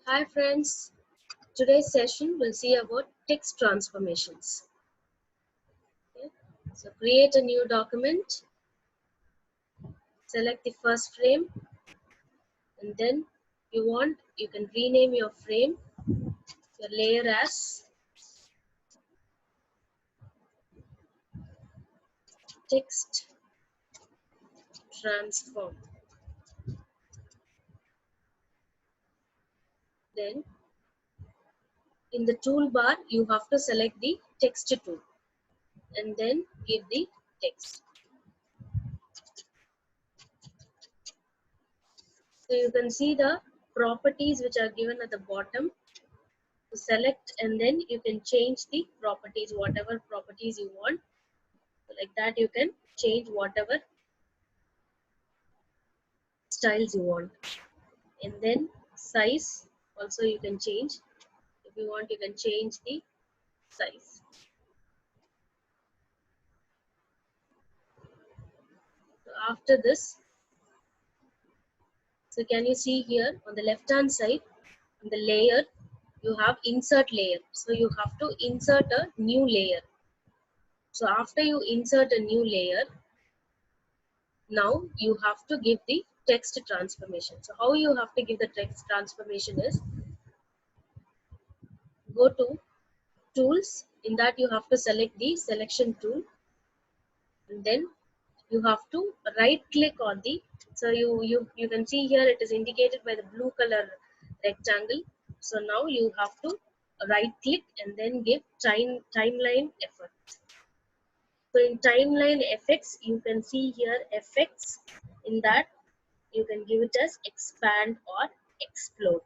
Hi friends, today's session will see about text transformations. Okay. So create a new document, select the first frame, and then you can rename your frame, your layer as text transform. Then in the toolbar you have to select the text tool and then give the text. So you can see the properties which are given at the bottom. To select and then you can change the properties, whatever properties you want. So like that you can change whatever styles you want. And then size also you can change. If you want, you can change the size. So after this, so can you see here on the left hand side, on the layer, you have insert layer. So you have to insert a new layer. So after you insert a new layer, now you have to give the text transformation. So how you have to give the text transformation is, go to tools. In that you have to select the selection tool, and then you have to right click on the, so you can see here it is indicated by the blue color rectangle. So now you have to right click and then give timeline effect. So in timeline effects you can see here effects. In that you can give it as expand or explode.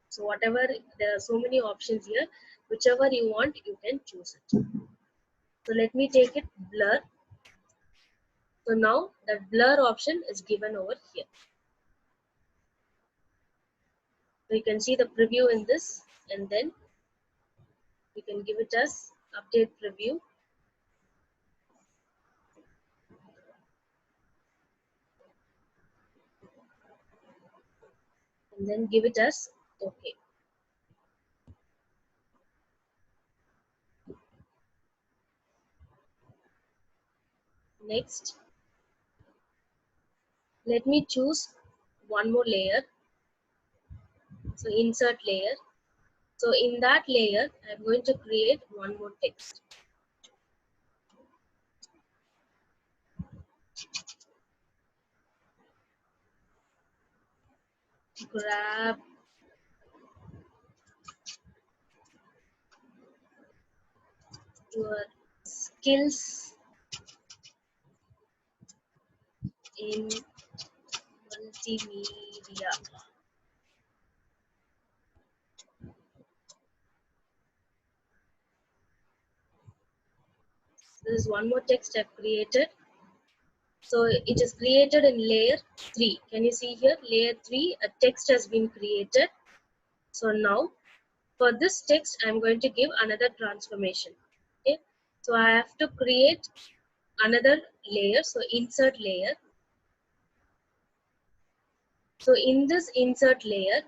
So whatever, there are so many options here, whichever you want you can choose it. So let me take it blur. So now the blur option is given over here. So you can see the preview in this, and then you can give it as update preview. And then give it as OK. Next, let me choose one more layer. So insert layer. So in that layer, I'm going to create one more text. Grab your skills in multimedia. This is one more text I've created. So it is created in layer 3. Can you see here? Layer 3, a text has been created. So now for this text, I'm going to give another transformation. Okay. So I have to create another layer. So insert layer. So in this insert layer,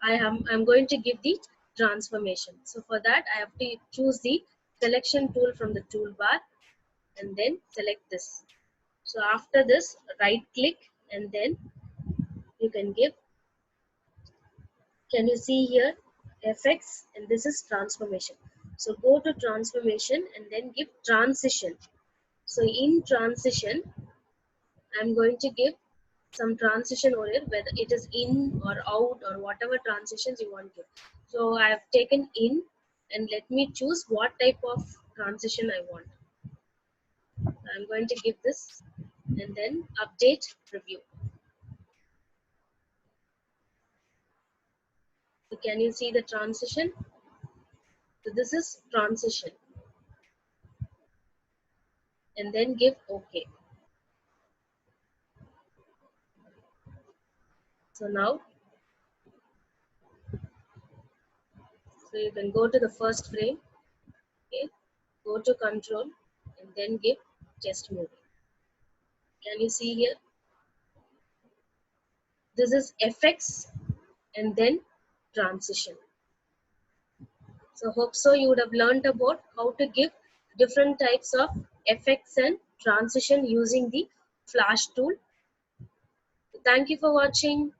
I'm going to give the transformation. So for that, I have to choose the selection tool from the toolbar and then select this. So after this, right click and then you can give, can you see here, effects, and this is transformation. So go to transformation and then give transition. So in transition, I'm going to give some transition over here, whether it is in or out or whatever transitions you want to. So I have taken in, and let me choose what type of transition I want. I'm going to give this and then update preview. So can you see the transition? So this is transition. And then give OK. So now, so you can go to the first frame, okay, go to control and then give test movie. Can you see here? This is effects and then transition. So hope so you would have learned about how to give different types of effects and transition using the flash tool. Thank you for watching.